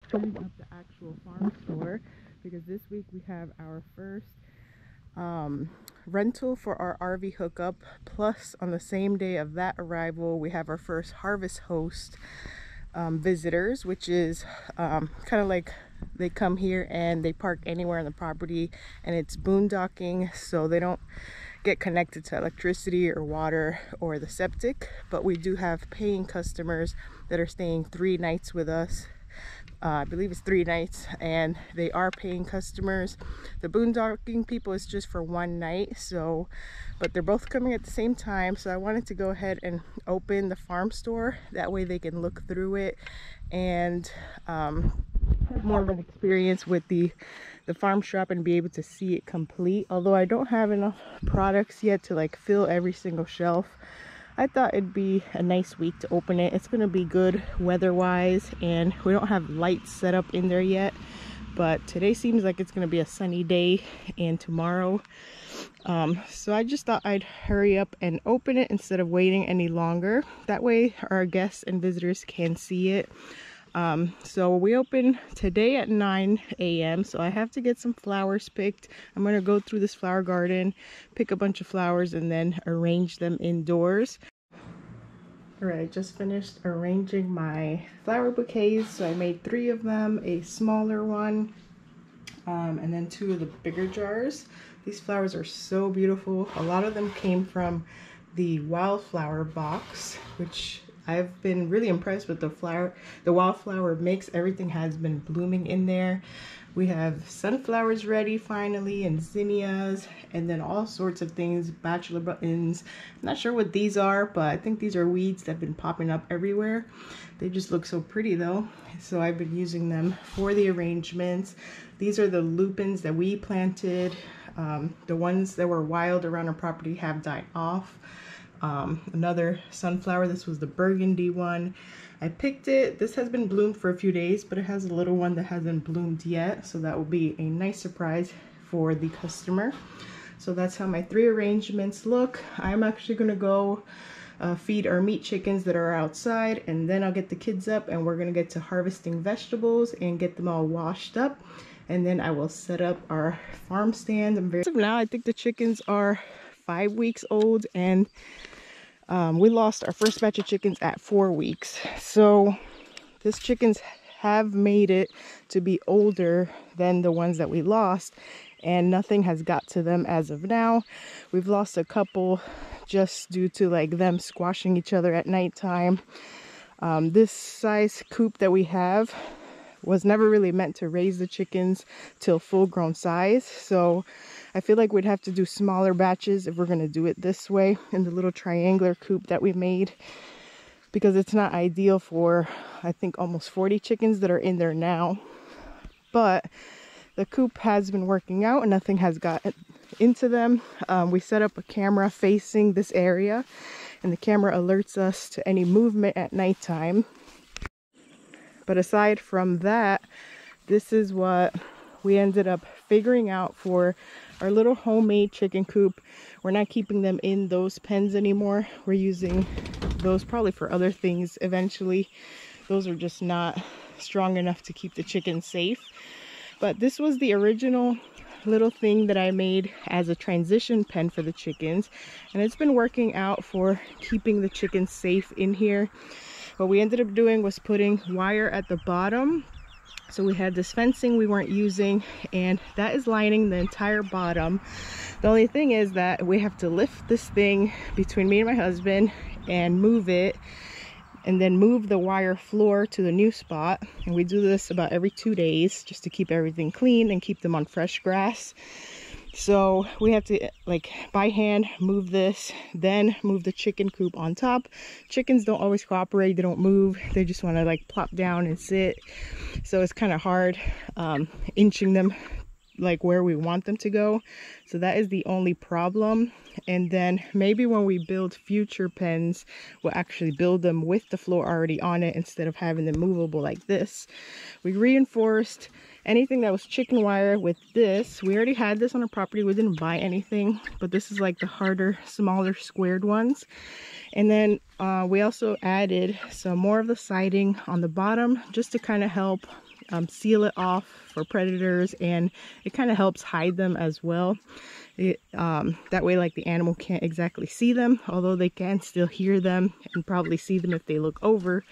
setting up the actual farm store, because this week we have our first rental for our RV hookup. Plus, on the same day of that arrival, we have our first harvest host visitors, which is kind of like they come here and they park anywhere on the property, and it's boondocking, so they don't get connected to electricity or water or the septic. But we do have paying customers that are staying 3 nights with us. I believe it's 3 nights, and they are paying customers. The boondocking people is just for 1 night, so but they're both coming at the same time, so I wanted to go ahead and open the farm store. That way they can look through it and have more of an experience with the farm shop and be able to see it complete. Although I don't have enough products yet to like fill every single shelf, I thought it'd be a nice week to open it. It's gonna be good weather-wise, and we don't have lights set up in there yet, but today seems like it's gonna be a sunny day, and tomorrow. So I just thought I'd hurry up and open it instead of waiting any longer. That way our guests and visitors can see it. So we open today at 9 a.m. so I have to get some flowers picked. I'm gonna go through this flower garden, pick a bunch of flowers, and then arrange them indoors. Alright, I just finished arranging my flower bouquets. So I made 3 of them, a smaller one, and then 2 of the bigger jars. These flowers are so beautiful. A lot of them came from the wildflower box, which I've been really impressed with the wildflower mix. Everything has been blooming in there. We have sunflowers ready finally, and zinnias, and then all sorts of things, bachelor buttons. I'm not sure what these are, but I think these are weeds that have been popping up everywhere. They just look so pretty though, so I've been using them for the arrangements. These are the lupins that we planted. The ones that were wild around our property have died off. Another sunflower, this was the burgundy one. I picked it. This has been bloomed for a few days, but it has a little one that hasn't bloomed yet, so that will be a nice surprise for the customer. So that's how my 3 arrangements look. I'm actually gonna go feed our meat chickens that are outside, and then I'll get the kids up and we're gonna get to harvesting vegetables and get them all washed up, and then I will set up our farm stand. As of now, I think the chickens are 5 weeks old, and we lost our first batch of chickens at 4 weeks. So these chickens have made it to be older than the ones that we lost, and nothing has got to them as of now. We've lost a couple just due to like them squashing each other at nighttime. This size coop that we have was never really meant to raise the chickens till full grown size, so I feel like we'd have to do smaller batches if we're going to do it this way in the little triangular coop that we made, because it's not ideal for, I think, almost 40 chickens that are in there now. But the coop has been working out and nothing has gotten into them. We set up a camera facing this area, and the camera alerts us to any movement at nighttime. But aside from that, this is what we ended up figuring out for our little homemade chicken coop. We're not keeping them in those pens anymore. We're using those probably for other things eventually. Those are just not strong enough to keep the chickens safe. But this was the original little thing that I made as a transition pen for the chickens, and it's been working out for keeping the chickens safe in here. What we ended up doing was putting wire at the bottom. So we had this fencing we weren't using, and that is lining the entire bottom. The only thing is that we have to lift this thing between me and my husband and move it, and then move the wire floor to the new spot. And we do this about every 2 days just to keep everything clean and keep them on fresh grass. So we have to, like, by hand move this, then move the chicken coop on top. Chickens don't always cooperate. They don't move. They just want to like plop down and sit. So it's kind of hard inching them like where we want them to go. So that is the only problem. And then maybe when we build future pens, we'll actually build them with the floor already on it instead of having them movable like this. We reinforced anything that was chicken wire with this. We already had this on our property. We didn't buy anything, but this is like the harder, smaller squared ones. And then we also added some more of the siding on the bottom just to kind of help seal it off for predators, and it kind of helps hide them as well. That way, like, the animal can't exactly see them, although they can still hear them and probably see them if they look over.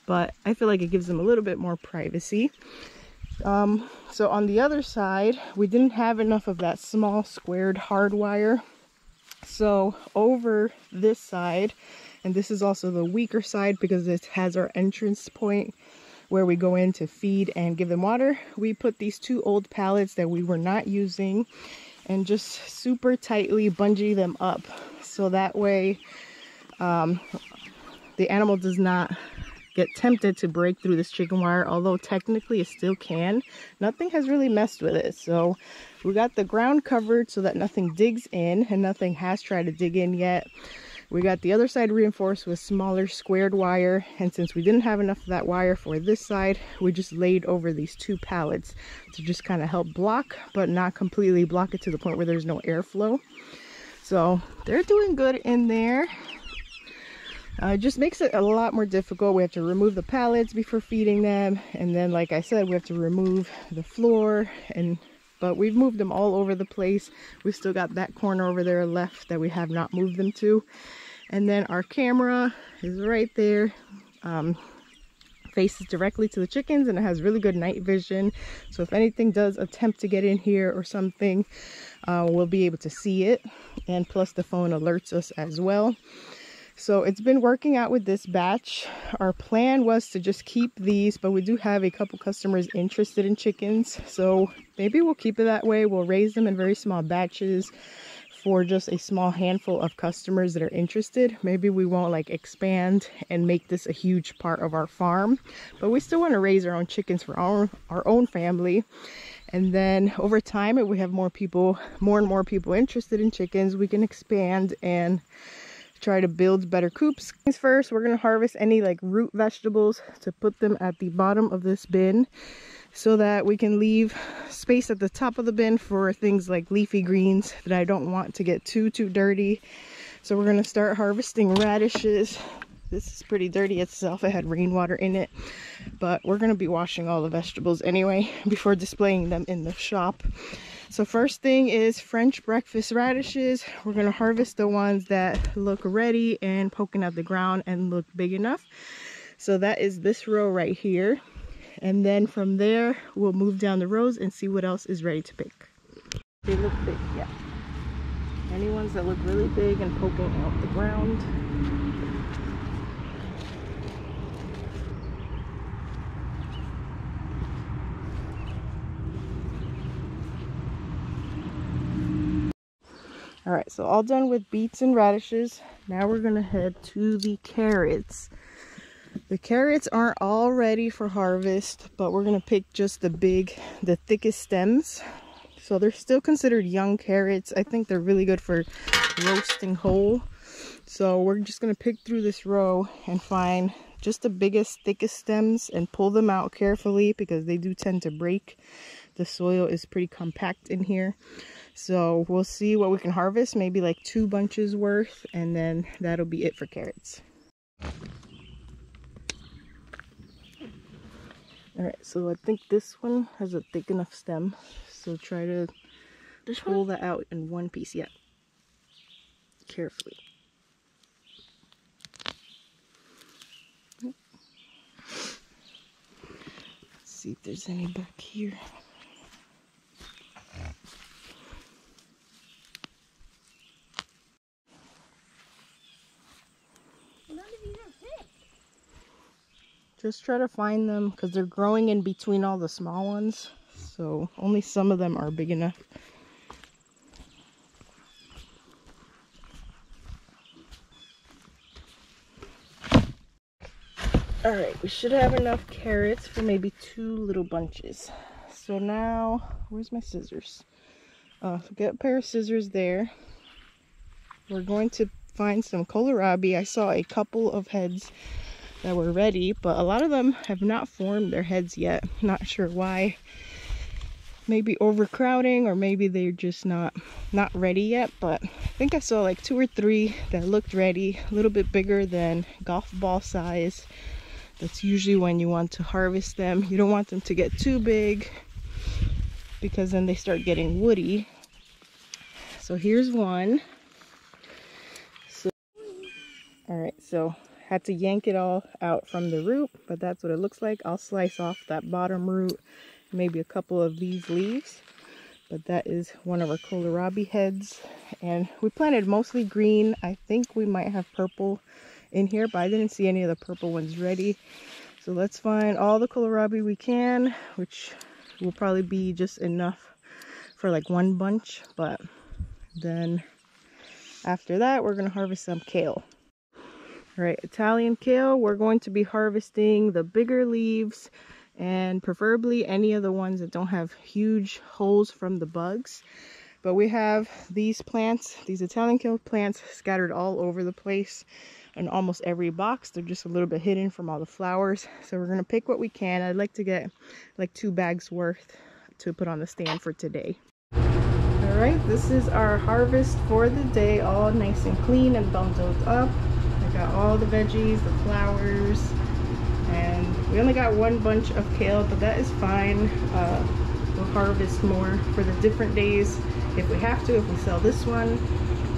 But I feel like it gives them a little bit more privacy. So on the other side, we didn't have enough of that small squared hard wire. So over this side, and this is also the weaker side because it has our entrance point where we go in to feed and give them water, we put these 2 old pallets that we were not using and just super tightly bungee them up. So that way the animal does not get tempted to break through this chicken wire, although technically it still can. Nothing has really messed with it. So we got the ground covered so that nothing digs in, and nothing has tried to dig in yet. We got the other side reinforced with smaller squared wire, and since we didn't have enough of that wire for this side, we just laid over these 2 pallets to just kind of help block, but not completely block it to the point where there's no airflow. So they're doing good in there. It just makes it a lot more difficult. We have to remove the pallets before feeding them, and then, like I said, we have to remove the floor, but we've moved them all over the place. We've still got that corner over there left that we have not moved them to. And then our camera is right there, faces directly to the chickens, and it has really good night vision. So if anything does attempt to get in here or something, we'll be able to see it. And plus the phone alerts us as well. So it's been working out with this batch. Our plan was to just keep these, but we do have a couple customers interested in chickens. So maybe we'll keep it that way. We'll raise them in very small batches for just a small handful of customers that are interested. Maybe we won't like expand and make this a huge part of our farm, but we still want to raise our own chickens for our own family. And then over time, if we have more and more people interested in chickens, we can expand and try to build better coops. First, we're going to harvest any like root vegetables to put them at the bottom of this bin so that we can leave space at the top of the bin for things like leafy greens that I don't want to get too dirty. So we're going to start harvesting radishes. This is pretty dirty itself. It had rainwater in it, but we're going to be washing all the vegetables anyway before displaying them in the shop. So first thing is French breakfast radishes. We're going to harvest the ones that look ready and poking out the ground and look big enough. So that is this row right here. And then from there, we'll move down the rows and see what else is ready to pick. They look big, yeah. Any ones that look really big and poking out the ground. All right, so all done with beets and radishes. Now we're gonna head to the carrots. The carrots aren't all ready for harvest, but we're gonna pick just the thickest stems. So they're still considered young carrots. I think they're really good for roasting whole. So we're just gonna pick through this row and find just the biggest, thickest stems and pull them out carefully because they do tend to break. The soil is pretty compact in here. So we'll see what we can harvest, maybe like 2 bunches worth, and then that'll be it for carrots. All right, so I think this one has a thick enough stem. So try to pull that out in one piece, yeah. Carefully. Let's see if there's any back here. Just try to find them because they're growing in between all the small ones. So only some of them are big enough. All right, we should have enough carrots for maybe 2 little bunches. So now, where's my scissors? Get a pair of scissors there. We're going to find some kohlrabi. I saw a couple of heads that were ready, but a lot of them have not formed their heads yet. Not sure why. Maybe overcrowding, or maybe they're just not ready yet, but I think I saw like 2 or 3 that looked ready, a little bit bigger than golf ball size. That's usually when you want to harvest them. You don't want them to get too big because then they start getting woody. So here's one. So, all right, so had to yank it all out from the root, but that's what it looks like. I'll slice off that bottom root, maybe a couple of these leaves. But that is one of our kohlrabi heads, and we planted mostly green. I think we might have purple in here, but I didn't see any of the purple ones ready. So let's find all the kohlrabi we can, which will probably be just enough for like one bunch. But then after that, we're going to harvest some kale. All right, Italian kale, we're going to be harvesting the bigger leaves and preferably any of the ones that don't have huge holes from the bugs. But we have these plants, these Italian kale plants, scattered all over the place in almost every box. They're just a little bit hidden from all the flowers. So we're gonna pick what we can. I'd like to get like 2 bags worth to put on the stand for today. All right, this is our harvest for the day, all nice and clean and bundled up. I got all the veggies, the flowers, and we only got 1 bunch of kale, but that is fine. We'll harvest more for the different days if we have to, if we sell this one.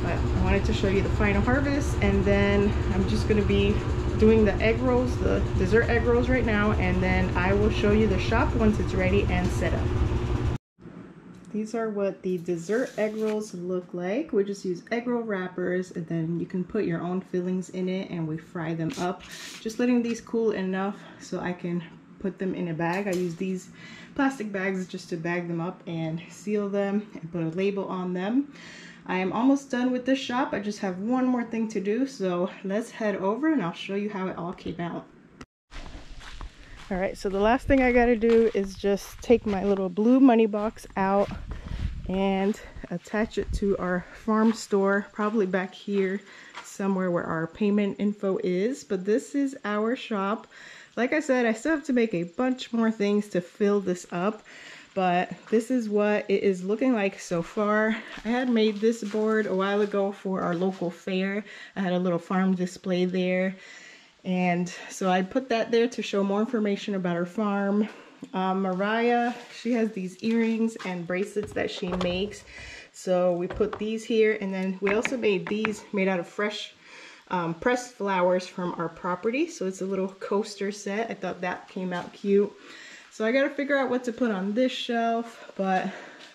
But I wanted to show you the final harvest, and then I'm just going to be doing the egg rolls, the dessert egg rolls right now, and then I will show you the shop once it's ready and set up. These are what the dessert egg rolls look like. We just use egg roll wrappers, and then you can put your own fillings in it, and we fry them up. Just letting these cool enough so I can put them in a bag. I use these plastic bags just to bag them up and seal them and put a label on them. I am almost done with this shop. I just have one more thing to do, so let's head over and I'll show you how it all came out. All right, so the last thing I gotta do is just take my little blue money box out and attach it to our farm store, probably back here somewhere where our payment info is. But this is our shop. Like I said, I still have to make a bunch more things to fill this up, but this is what it is looking like so far. I had made this board a while ago for our local fair. I had a little farm display there, and so I put that there to show more information about our farm. Mariah, she has these earrings and bracelets that she makes, so we put these here. And then we also made these made out of fresh pressed flowers from our property, so it's a little coaster set. I thought that came out cute. So I got to figure out what to put on this shelf, but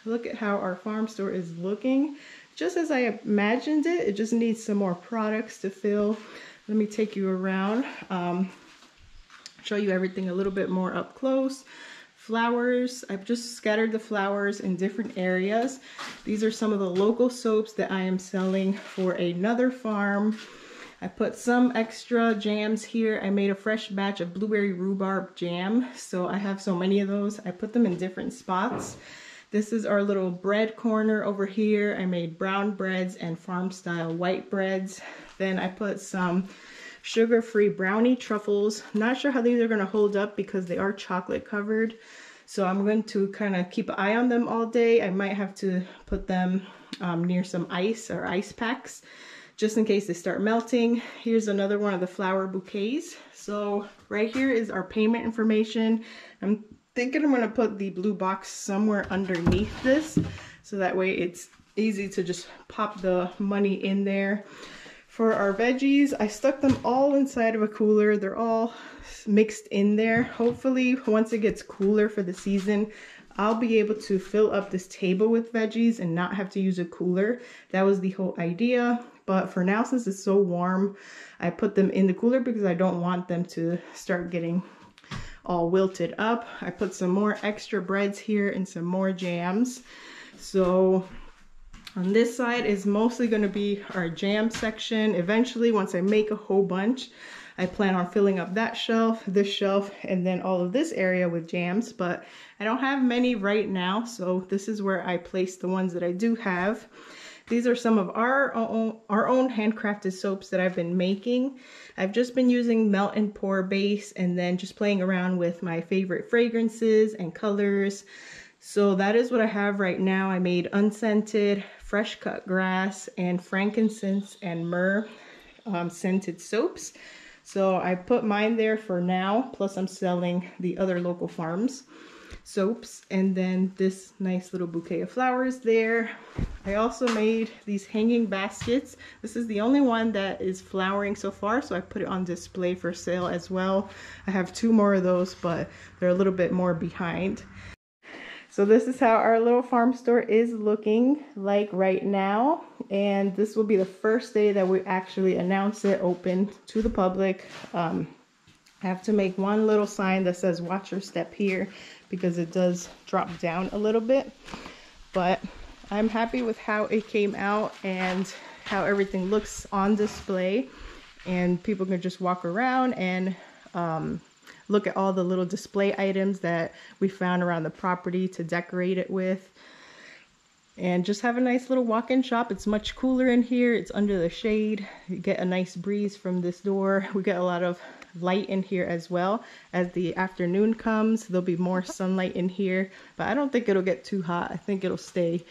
look at how our farm store is looking, just as I imagined it. It just needs some more products to fill. Let me take you around, show you everything a little bit more up close. Flowers, I've just scattered the flowers in different areas. These are some of the local soaps that I am selling for another farm. I put some extra jams here. I made a fresh batch of blueberry rhubarb jam, so I have so many of those. I put them in different spots. This is our little bread corner over here. I made brown breads and farm style white breads. Then I put some sugar-free brownie truffles. Not sure how these are going to hold up because they are chocolate covered, so I'm going to kind of keep an eye on them all day. I might have to put them near some ice or ice packs just in case they start melting. Here's another one of the flower bouquets. So right here is our payment information. I'm thinking I'm going to put the blue box somewhere underneath this, so that way it's easy to just pop the money in there. For our veggies, I stuck them all inside of a cooler. They're all mixed in there. Hopefully, once it gets cooler for the season, I'll be able to fill up this table with veggies and not have to use a cooler. That was the whole idea. But for now, since it's so warm, I put them in the cooler because I don't want them to start getting all wilted up. I put some more extra breads here and some more jams. So on this side is mostly going to be our jam section. Eventually, once I make a whole bunch, I plan on filling up that shelf, this shelf, and then all of this area with jams. But I don't have many right now, so this is where I place the ones that I do have. These are some of our own handcrafted soaps that I've been making. I've just been using melt and pour base and then just playing around with my favorite fragrances and colors. So that is what I have right now. I made unscented, fresh cut grass, and frankincense and myrrh scented soaps. So I put mine there for now, plus I'm selling the other local farms soaps, and then this nice little bouquet of flowers there. I also made these hanging baskets. This is the only one that is flowering so far, so I put it on display for sale as well. I have 2 more of those, but they're a little bit more behind. So this is how our little farm store is looking like right now, and this will be the first day that we actually announce it open to the public. I have to make one little sign that says watch your step here, because it does drop down a little bit, but I'm happy with how it came out and how everything looks on display, and people can just walk around and look at all the little display items that we found around the property to decorate it with, and just have a nice little walk-in shop. It's much cooler in here. It's under the shade. You get a nice breeze from this door. We get a lot of light in here as well. As the afternoon comes, there'll be more sunlight in here, but I don't think it'll get too hot. I think it'll stay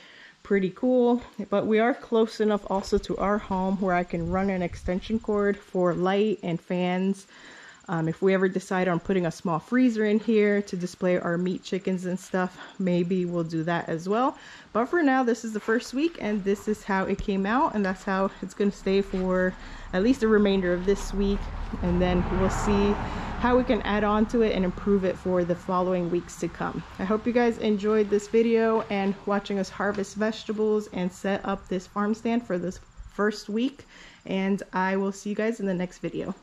pretty cool. But we are close enough also to our home where I can run an extension cord for light and fans. If we ever decide on putting a small freezer in here to display our meat chickens and stuff, maybe we'll do that as well. But for now, this is the first week, and this is how it came out, and that's how it's going to stay for at least the remainder of this week, and then we'll see how we can add on to it and improve it for the following weeks to come. I hope you guys enjoyed this video and watching us harvest vegetables and set up this farm stand for this first week, and I will see you guys in the next video.